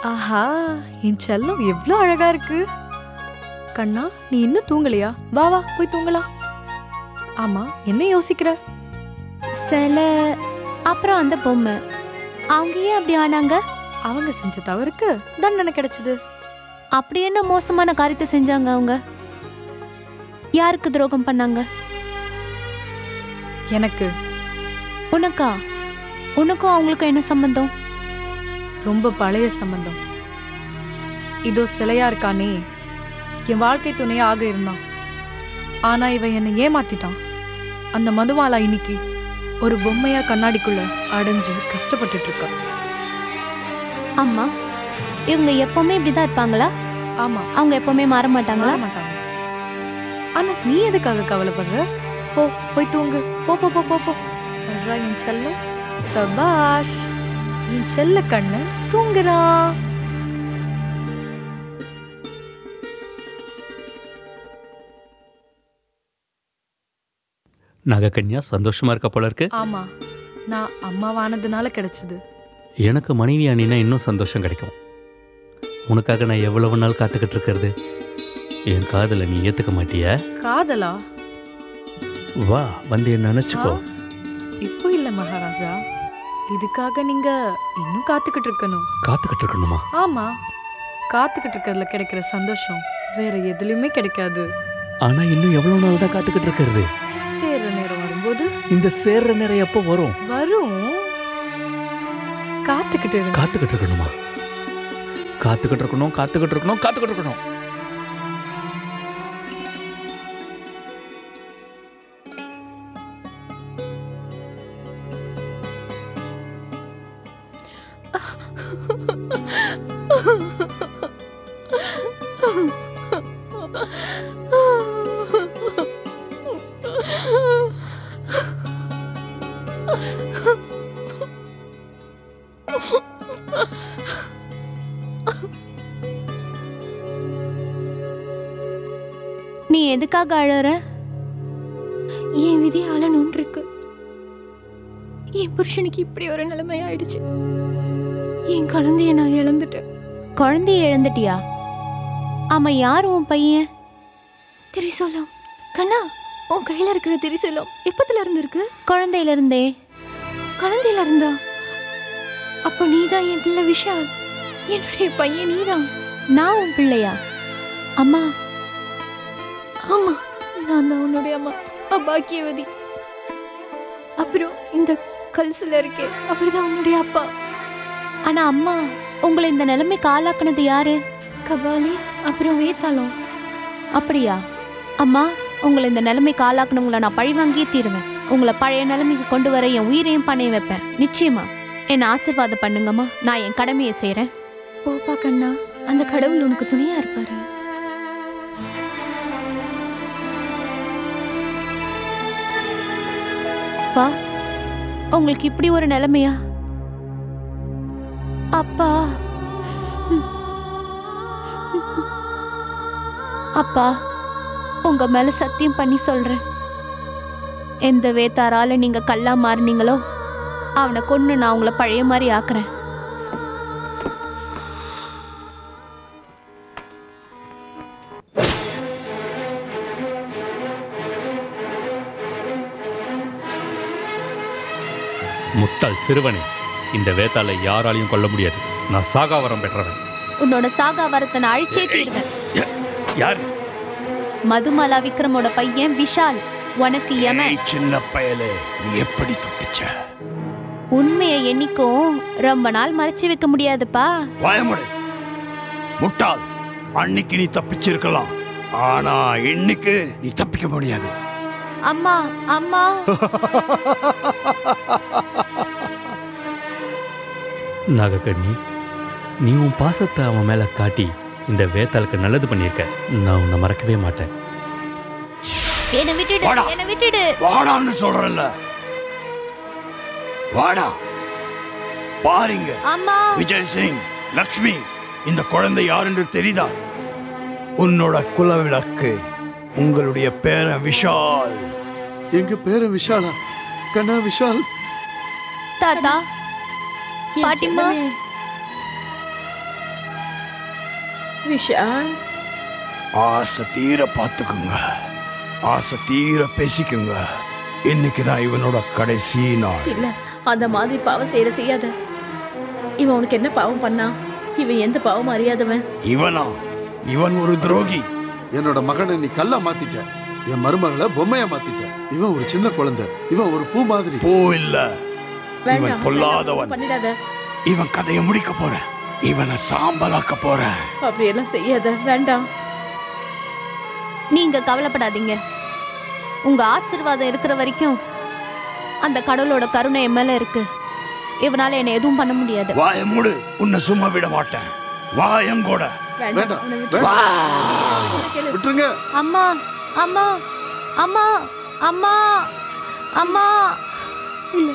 ஆஹா, என் செல்லம் எவ்வளோ அழகா இருக்கு. கண்ணா, நீ இன்னும் தூங்கலையா? வா வா போய் தூங்கலாம். ஆமா, என்ன யோசிக்கிற? சில அப்புறம் அந்த பொம்மை அவங்க ஏன் அப்படி ஆனாங்க? அவங்க செஞ்ச தவறுக்கு தண்டனை கிடைச்சது. அப்படி என்ன மோசமான காரியத்தை செஞ்சாங்க அவங்க? யாருக்கு துரோகம் பண்ணாங்க? எனக்கு. உனக்கா? உனக்கும் அவங்களுக்கும் என்ன சம்பந்தம்? ரொம்ப பழைய சம்பந்தம். இதோ சிலையா இருக்கானே, என் வாழ்க்கை துணையா ஆக இருந்தான். ஆனா இவன் என்னை ஏமாத்திட்டான். அந்த மதுமாலா இன்னைக்கு ஒரு பொம்மையா கண்ணாடிக்குள்ள அடைஞ்சு கஷ்டப்பட்டுட்டு இருக்கா. அம்மா, இவங்க எப்பவுமே இப்படிதான் இருப்பாங்களா? ஆமா, அவங்க எப்பவுமே மாற மாட்டாங்களா? மாட்டாங்க. ஆனா நீ எதுக்காக கவலைப்படுற? போ போய் தூங்கு. போ போ போ போ போ. என் செல்ல சபாஷ், என் செல்ல கண்ணு தூங்குறா. நாகக்கன்யா சந்தோஷமா இருக்க போல இருக்கு. ஆமா, நான் அம்மாவானதுனால கிடைச்சது. எனக்கு மனைவி அணினா இன்னும் சந்தோஷம் கிடைக்கும். உனக்காக நான் எவ்வளவு நாள் காத்துக்கிட்டு இருக்கிறது. என் காதலை நீ ஏத்துக்க மாட்டியா? காதலா? வா வந்து என்ன நினைச்சுக்கோ. இப்போ இல்ல மகாராஜா, இதுக்காக நீங்க இன்னும் காத்துக்கிட்டு இருக்கணும். காத்துக்கிட்டு இருக்கணுமா? ஆமா, காத்துக்கிட்டு இருக்கிறதுல கிடைக்கிற சந்தோஷம் வேற எதுலயுமே கிடைக்காது. ஆனா இன்னும் எவ்வளவு நாள் தான் காத்துக்கிட்டு இருக்கிறது? சேர்ற நேரம் வரும்போது. இந்த சேர்ற நேரம் எப்போ வரும்? வரும். காத்துக்கிட்டு இருக்கணுமா? காத்துக்கிட்டு இருக்கணும், காத்துக்கிட்டு இருக்கணும், காத்துக்கிட்டு இருக்கணும். நீ எதுக்காக அழற? என் விதி அலனுன்னு இருக்கு. என் புருஷனுக்கு இப்படி ஒரு நிலைமை ஆயிடுச்சு. என் குழந்தைய நான் இழந்துட்டேன். குழந்தைய இழந்துட்டியா? ஆமா, யார் உன் பையன்? திரிசூலம். கண்ணா, உன் கையில இருக்கிற திரிசூலம் எப்பத்துல இருந்து இருக்கு? குழந்தையில இருந்தே. குழந்தையில இருந்தா? அப்போ நீதான் என் பிள்ளை விஷால். என்னுடைய பையன் நீதான். நான் உன் பிள்ளையா? அம்மா. ஆமா, நான் தான் உன்னுடைய அம்மா, அபாக்கியவதி. அப்புறம் இந்த கல்சுல இருக்கே, அவர்தான் உன்னுடைய அப்பா. ஆனா அம்மா, உங்களை இந்த நிலைமைக்கு ஆளாக்குனது யாரு? கபாலி, அப்புறம் வேதாளம். அப்படியா? அம்மா, உங்களை இந்த நிலைமைக்கு ஆளாக்குனவங்களை நான் பழி வாங்கியே தீருவேன். உங்களை பழைய நிலைமைக்கு கொண்டு வர என் உயிரையும் பணைய வைப்பேன். நிச்சயமா என்னை ஆசீர்வாதம் பண்ணுங்கம்மா. நான் என் கடமையை செய்யறேன். போப்பா கண்ணா, அந்த கடவுள் உனக்கு துணையா இருப்பாரு. அப்பா, உங்களுக்கு இப்படி ஒரு நிலைமையா? அப்பா, அப்பா, உங்க மேல சத்தியம் பண்ணி சொல்றேன், எந்த வேத்தாரால நீங்க கல்லா மாறினீங்களோ அவனை கொன்னு நான் உங்களை பழைய மாதிரி ஆக்குறேன். முட்டாள் சிறுவனே, இந்த வேத்தாளை யாராலையும் கொல்ல முடியாது. நான் சாகாவரம் பெற்றவன். உன்னோட சாகாவரத்தை நான் அழிச்சே தீர்வேன். யார்? மதுமாலா விக்ரமோட பையன் விஷால். உனக்கு யமன். சின்ன பயலே, நீ எப்படி தப்பிச்ச? உண்மையை என்னைக்கும் ரொம்ப நாள் மறைச்சு வைக்க முடியாதுப்பா. வாயமுடை முட்டாள். அன்னைக்கு நீ தப்பிச்சிருக்கலாம், ஆனா இன்னைக்கு நீ தப்பிக்க முடியாது. அம்மா, அம்மா. நாகக்கண்ணி, நீ உன் பாசத்தை அவன் மேல காட்டி இந்த வேத்தாளுக்கு நல்லது பண்ணியிருக்க. நான் உன்னை மறக்கவே மாட்டேன். என்னை விட்டுடு, என்னை விட்டுடு. வாடான்னு சொல்றேன்ல, வாடா. பாருங்க அம்மா. விஜய் சிங், லக்ஷ்மி, இந்த குழந்தை யாருன்னு தெரியுதா? உன்னோட குலவிளக்கு, உங்களுடைய பேரன் விஷால். எங்க பேரன் விஷாலா? கண்ணா விஷால். தாத்தா, பாட்டிமா, விஷால், ஆசை தீர பார்த்துக்குங்க, ஆசை தீர பேசிக்குங்க. இன்னைக்கு தான் இவனோட கடைசி நாள். இல்ல அந்த மாதிரி பாவம் செய்யாத. இவன் உனக்கு என்ன பாவம் பண்ணா? இவன் எந்த பாவம் அறியாதவன்? இவன் ஒரு துரோகி. என்னோட மகனை நீ கல்லா மாத்திட்ட, என் மருமகளை பொம்மையா மாத்திட்ட. இவன் ஒரு சின்ன குழந்தை, இவன் ஒரு பூ மாதிரி. பூ இல்ல, இவன் பொல்லாதவன். பண்ணிடாத. இவன் கதையை முடிக்க போறேன், இவனை சாம்பலாக்க போறேன். அப்படியெல்லாம் செய்யாத, வேண்டாம். நீங்க கவலைப்படாதீங்க. உங்க ஆசீர்வாதம் இருக்கிற வரைக்கும் அந்த கடவுளோட கருணை என் மேல இருக்கு. இவனால என்ன எதுவும் பண்ண முடியாது. வாய மூடு, உன்னை சும்மா விட மாட்டேன். வாயங்கோட வேண்டாம், விட்டுருங்க. அம்மா அம்மா அம்மா அம்மா அம்மா இல்ல,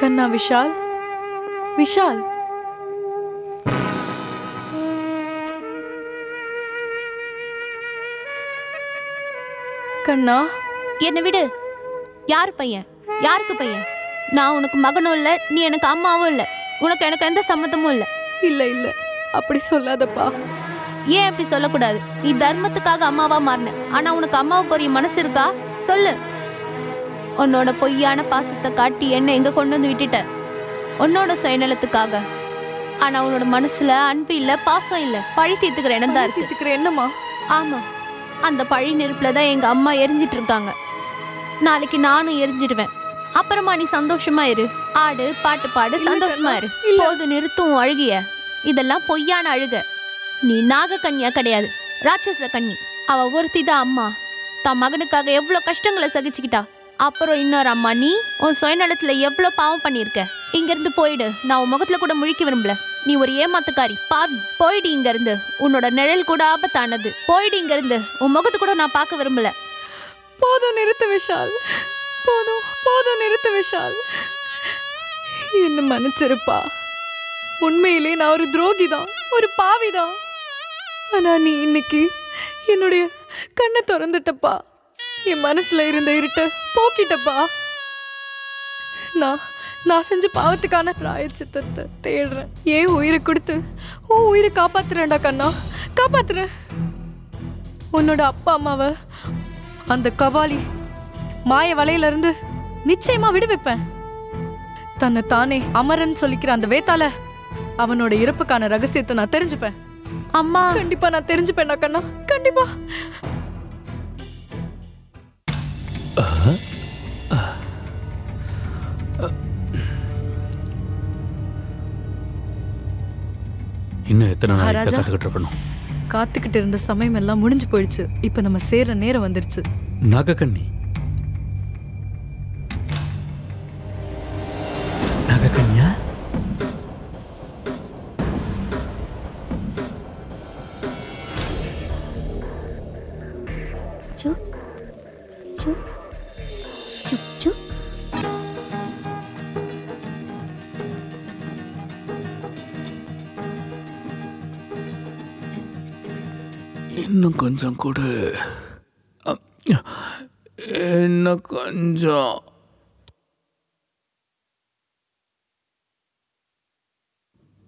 கண்ணா. விஷால், விஷால், கண்ணா. என்னை விடு. யாரு பையன்? யாருக்கு பையன்? நான் உனக்கு மகனும் இல்லை, நீ எனக்கு அம்மாவும் இல்லை. உனக்கு எனக்கு எந்த சம்மந்தமும் இல்லை. இல்ல இல்ல, அப்படி சொல்லாதப்பா. ஏன் அப்படி சொல்லக்கூடாது? நீ தர்மத்துக்காக அம்மாவா மாறின. ஆனா உனக்கு அம்மாவுக்கு ஒரு மனசு இருக்கா? சொல்லு. உன்னோட பொய்யான பாசத்தை காட்டி என்ன எங்க கொண்டு வந்து விட்டுட்ட, உன்னோட சுயநலத்துக்காக. ஆனா உன்னோட மனசுல அன்பு இல்ல, பாசம் இல்ல, பழி தீர்த்துக்கிற எண்ணம் தான் இருக்கு. என்னம்மா? ஆமா, அந்த பழி நெருப்புல தான் எங்க அம்மா எரிஞ்சிட்டு இருக்காங்க. நாளைக்கு நானும் எரிஞ்சிடுவேன். அப்புறமா நீ சந்தோஷமா இரு, ஆடு, பாட்டு பாடு, சந்தோஷமா இரு. போது நிறுத்தும் அழுகிய. இதெல்லாம் பொய்யான அழுக. நீ நாக கன்னியா கிடையாது, ராட்சச கன்னி. அவ ஒருத்தி தான் அம்மா. தன் மகனுக்காக எவ்வளவு கஷ்டங்களை சகிச்சுக்கிட்டா. அப்புறம் இன்னொரு அம்மா, நீ உன் சுயநலத்துல எவ்வளவு பாவம் பண்ணிருக்க. இங்க இருந்து போயிடு. நான் உன் முகத்துல கூட முழிக்க விரும்பல. நீ ஒரு ஏமாத்துக்காரி, பாவி. போயிடு இங்க இருந்து. உன்னோட நிழல் கூட ஆபத்தானது. போயிடு இங்க இருந்து. உன் முகத்து கூட நான் பார்க்க விரும்பல. போதும், நிறுத்து விஷால். போதும் போதும், நிறுத்து விஷால். என்ன மன்னிச்சிருப்பா. உண்மையிலே நான் ஒரு துரோகி தான், ஒரு பாவி தான். ஆனா நீ இன்னைக்கு என்னுடைய கண்ணை திறந்துட்டப்பா. என் மனசுல இருந்த இருட்ட போக்கிட்டப்பா. நான் செஞ்ச பாவத்துக்கான பிராயச்சித்தத்தை தேடுறேன். ஏன் உயிரை கொடுத்து உன் உயிரை காப்பாத்துறேன்டா கண்ணா, காப்பாத்துறேன். உன்னோட அப்பா அம்மாவை அந்த கவாலி மாய வலையில இருந்து நிச்சயமா விடுவிப்பேன். தன்னை தானே அமரன் சொல்லிக்கிற அந்த வேத்தால அவனோட இறப்புக்கான ரகசியத்தை நான் தெரிஞ்சுப்பேன். அம்மா, கண்டிப்பா நான் தெரிஞ்சுப்பேன்டா கண்ணா, கண்டிப்பா. இன்னும் எத்தனை நாள் காத்துக்கிட்டு இருக்கணும்? காத்துக்கிட்டு இருந்த சமயம் எல்லாம் முடிஞ்சு போயிடுச்சு. இப்ப நம்ம சேர்ற நேரம் வந்துருச்சு. நாகக்கண்ணி, நாகக்கண்ணியா? இன்னும் கொஞ்சம் கூட, இன்னும் கொஞ்சம்.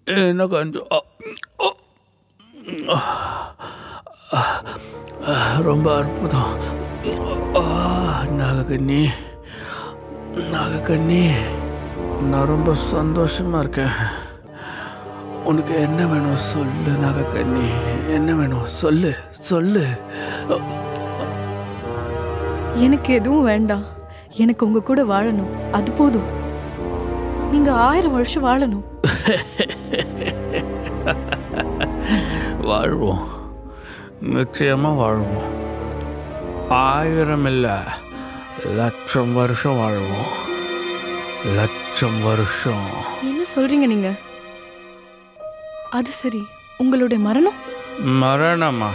இன்னும் கொஞ்சம். ரொம்ப அற்புதம். நாகக்கண்ணி, நாகக்கண்ணி, நான் ரொம்ப சந்தோஷமா இருக்கேன். உனக்கு என்ன வேணும் சொல்லு நாகக்கண்ணி, என்ன வேணும் சொல்லு சொல்லு. எனக்கு எதுவும் வேண்டாம். எனக்கு உங்க கூட வாழணும், அது போதும். நீங்க 1000 வருஷம் வாழணும். வாழ்வோம், நிச்சயமா வாழ்வோம். 1000 இல்ல, 1,00,000 வருஷம் வாழ்வோம். 1,00,000 வருஷம். என்ன சொல்றீங்க நீங்க? அது சரி, உங்களுடைய மரணம்? மரணமா?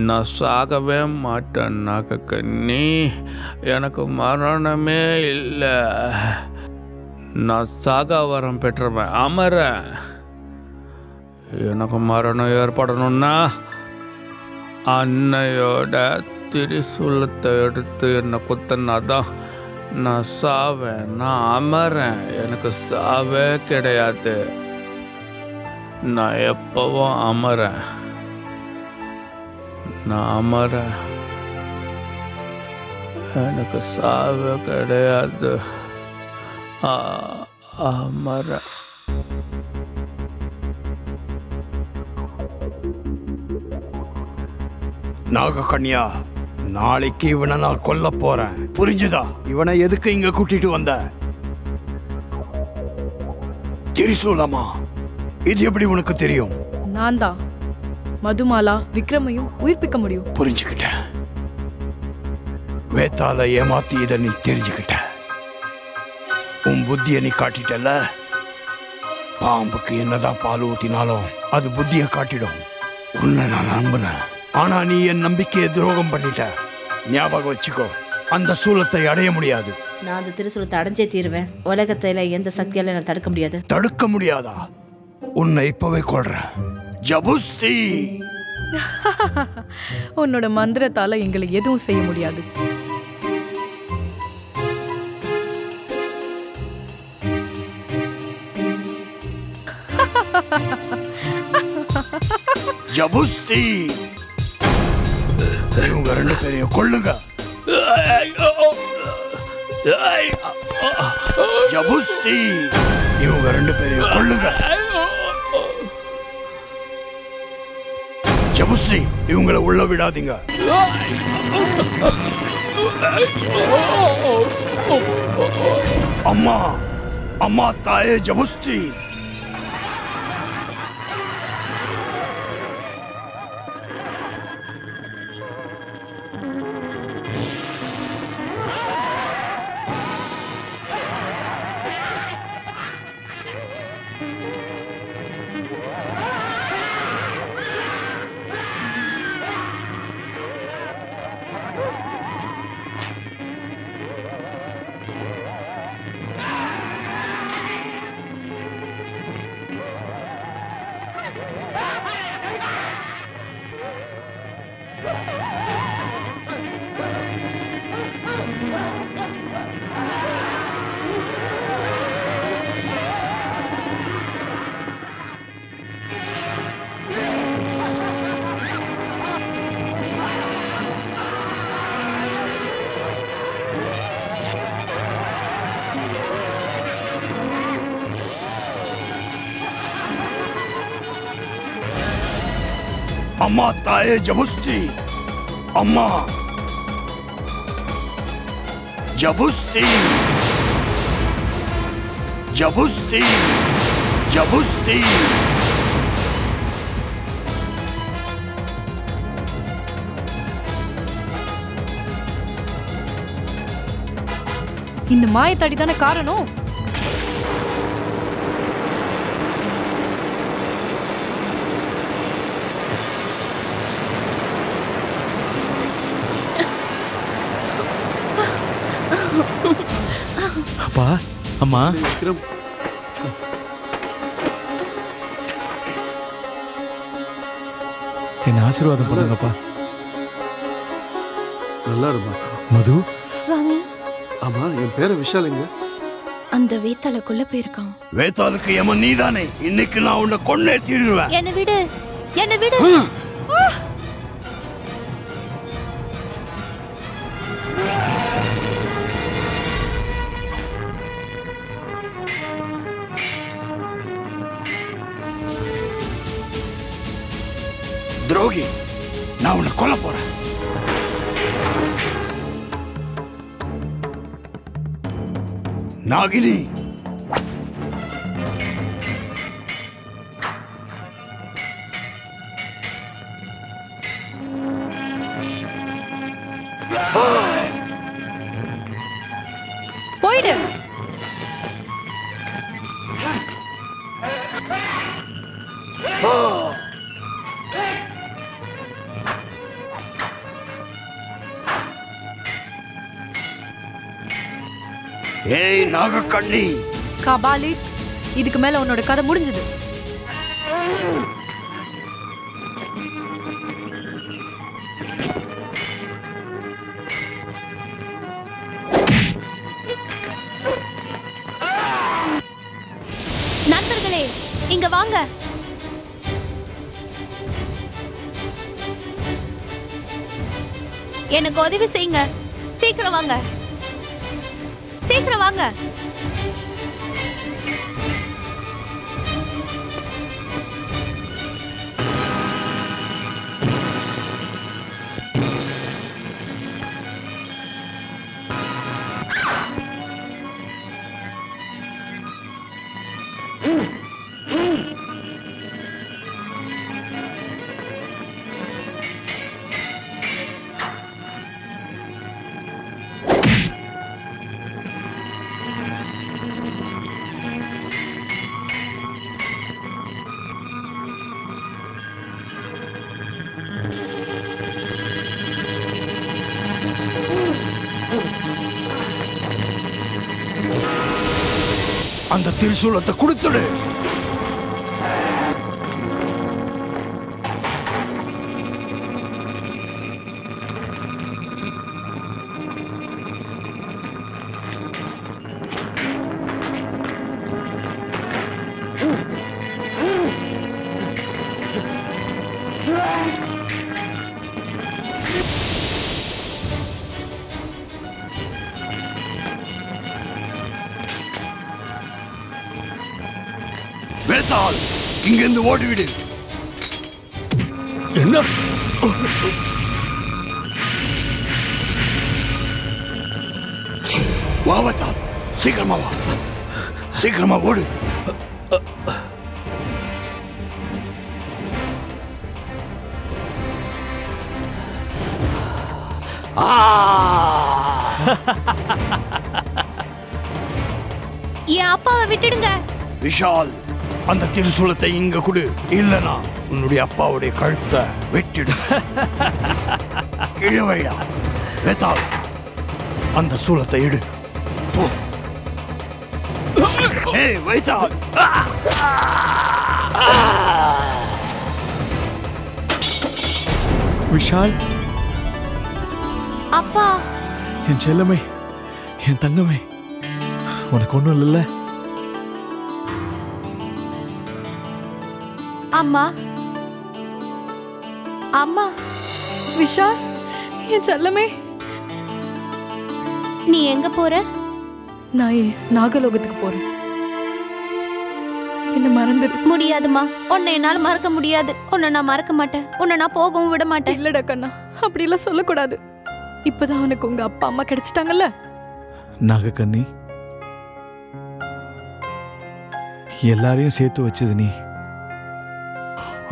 நான் சாகவே மாட்டேன் நாகக்கண்ணி. எனக்கு மரணமே இல்லை. நான் சாகா வரம் பெற்றவன் அமரன். எனக்கு மரணம் ஏற்படணும்னா அன்னையோட திரிசூலத்தை எடுத்து என்னை குத்தனாதான் நான் சாவேன். நான் அமரன், எனக்கு சாவே கிடையாது. நான் எப்பவும் அமரன். நான் அமரன், எனக்கு சாவே கிடையாது. அமரன். நாகக்கன்யா, நாளைக்கு இவனை நான் கொல்ல போறேன், புரிஞ்சுதா? இவனை எதுக்கு இங்க கூட்டிட்டு வந்த? திரிசூலமா? இது எப்படி உனக்கு தெரியும்? நான் தான் மதுமாலா விக்ரமையும் உயிர்ப்பிக்க முடியும். புரிஞ்சுக்கிட்டேன். வேத்தால ஏமாத்தி இதை நீ தெரிஞ்சுக்கிட்ட. உன் புத்திய நீ காட்டிட்டல. பாம்புக்கு என்னதான் பால் ஊத்தினாலும் அது புத்திய காட்டிடும். உன்னை நான் நம்பினேன், ஆனா நீ என் நம்பிக்கையை துரோகம் பண்ணிட்ட. ஞாபகம் வச்சுக்கோ, அந்த சூலத்தை அடைய முடியாது. நான் அந்த திருசூலத்தை அடைஞ்சே தீருவேன். உலகத்துல எந்த சக்தியால நான் தடுக்க முடியாது. தடுக்க முடியாதா? உன்னை இப்பவே கொல்றேன். ஜபுஸ்தி. உன்னோட மந்திரத்தால எங்களை எதுவும் செய்ய முடியாது. ஜபுஸ்தி. இவங்க ரெண்டு பேரையும் கொல்லுங்க. ஜபுஸ்தி. இவங்க ரெண்டு பேரையும் கொல்லுங்க. ஜபுஸ்தி, இவங்களை உள்ள விடாதீங்க. அம்மா, அம்மா தாயே ஜபுஸ்தி. அம்மா தாயே ஜபுஸ்தி. அம்மா ஜபுஸ்தி. ஜபுஸ்தி. ஜபுஸ்தி. இந்த மாயத்தாடி தானே காரணம். அப்பா, அம்மா, விக்ரம், என்ன ஆசீர்வாதம் பண்ணுங்கப்பா. நல்லா இருமா. மது, சுவாமி, ஆமா, என் பேரை விஷாலுங்க. அந்த வேத்தாளுக்குள்ள போயிருக்கான். வேத்தாளுக்கு எமன் நீதானே. இன்னைக்கு நான் உன்னை கொன்னே தீருவேன். என்ன விடு, என்ன விடு. துரோகி, நான் உன்னை கொல்ல போறேன். நாகினி, போயிடு. ஏய் நாகக்கண்ணி, கபாலி, இதுக்கு மேல உன்னோட கதை முடிஞ்சது. நண்பர்களே, இங்க வாங்க. எனக்கு உதவி செய்யுங்க. சீக்கிரம் வாங்க, சீக்கிரம் வாங்க. அந்த திரிசூலத்தை கொடுத்துடு. வேதாள், இங்கிருந்து ஓடிவிடு. என்ன? வா வேதாள், சீக்கிரமா வா, சீக்கிரமா ஓடு. என் அப்பாவை விட்டுடுங்க. விஷால், அந்த திரிசூலத்தை இங்க கொடு, இல்லனா உன்னுடைய அப்பாவுடைய கழுத்தை வெட்டிடு. கீழே வைடா. வேதாள், அந்த சூலத்தை எடு. போ. ஏய் வேதாள். விஷால், அப்பா. என் செல்லமே, என் தங்கமே, உனக்கு ஒண்ணும் இல்லைல்ல? அம்மா, அம்மா. விஷால், என் செல்லமே. நீ எங்க போற? நான் நாகலோகத்துக்கு போறேன். என்ன மறந்துடு. முடியாதுமா, உன்னை என்னால மறக்க முடியாது. உன்னை நான் மறக்க மாட்டேன். உன்னை நான் போகவும் விட மாட்டேன். இல்லடா கண்ணா, அப்படிலாம் சொல்லக்கூடாது. இப்பதான் உனக்கு உங்க அப்பா அம்மா கிடைச்சிட்டாங்கல்ல. நாகக்கண்ணி, எல்லாரையும் சேர்த்து வச்சது நீ.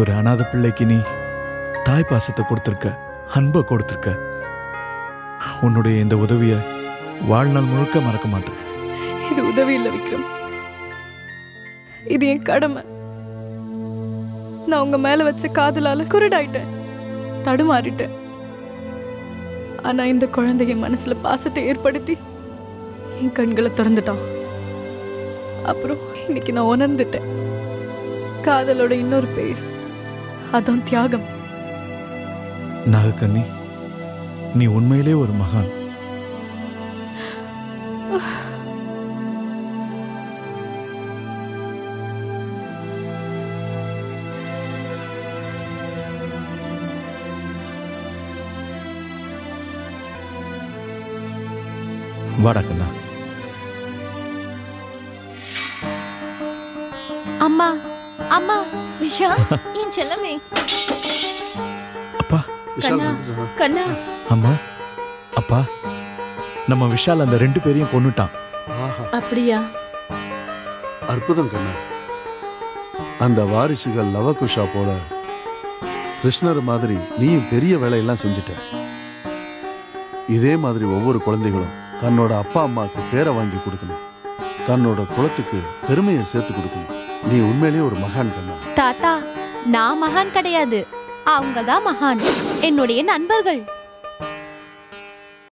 ஒரு அநாத பிள்ளைக்கு நீ தாய் பாசத்தை கொடுத்துருக்க, அன்பை கொடுத்துருக்க. உன்னுடைய இந்த உதவியை வாழ்நாள் முழுக்க மறக்க மாட்டேன். இது உதவி இல்லை விக்ரம், இது என் கடமை. நான் உங்க மேல வச்ச காதலால குருடாயிட்டேன், தடுமாறிட்டேன். ஆனா இந்த குழந்தைய மனசுல பாசத்தை ஏற்படுத்தி என் கண்களை திறந்துட்டான். அப்புறம் இன்னைக்கு நான் உணர்ந்துட்டேன், காதலோட இன்னொரு பேர் அதான் தியாகம். நாகக்கண்ணி, நீ உண்மையிலே ஒரு மகான். வாடா கண்ணா. அம்மா, அம்மா. விஷால், என் செல்லமே. அப்பா. கண்ணா, கண்ணா. அம்மா, அப்பா, நம்ம விஷால் அந்த 2 பேரையும் கொன்னுட்டான். அப்படியா? அற்புதம் கண்ணா. அந்த வாரிசுகள் லவகுஷா போல கிருஷ்ணர் மாதிரி நீயும் பெரிய வேலையெல்லாம் செஞ்சுட்ட. இதே மாதிரி ஒவ்வொரு குழந்தைகளும் தன்னோட அப்பா அம்மாவுக்கு பேரை வாங்கி கொடுக்கணும், தன்னோட குலத்துக்கு பெருமையை சேர்த்து கொடுக்கணும். நீ உண்மையிலேயே ஒரு மகான் கண்ணா. தாத்தா, நான் மகான் கிடையாது, அவங்க தான் மகான், என்னுடைய நண்பர்கள்.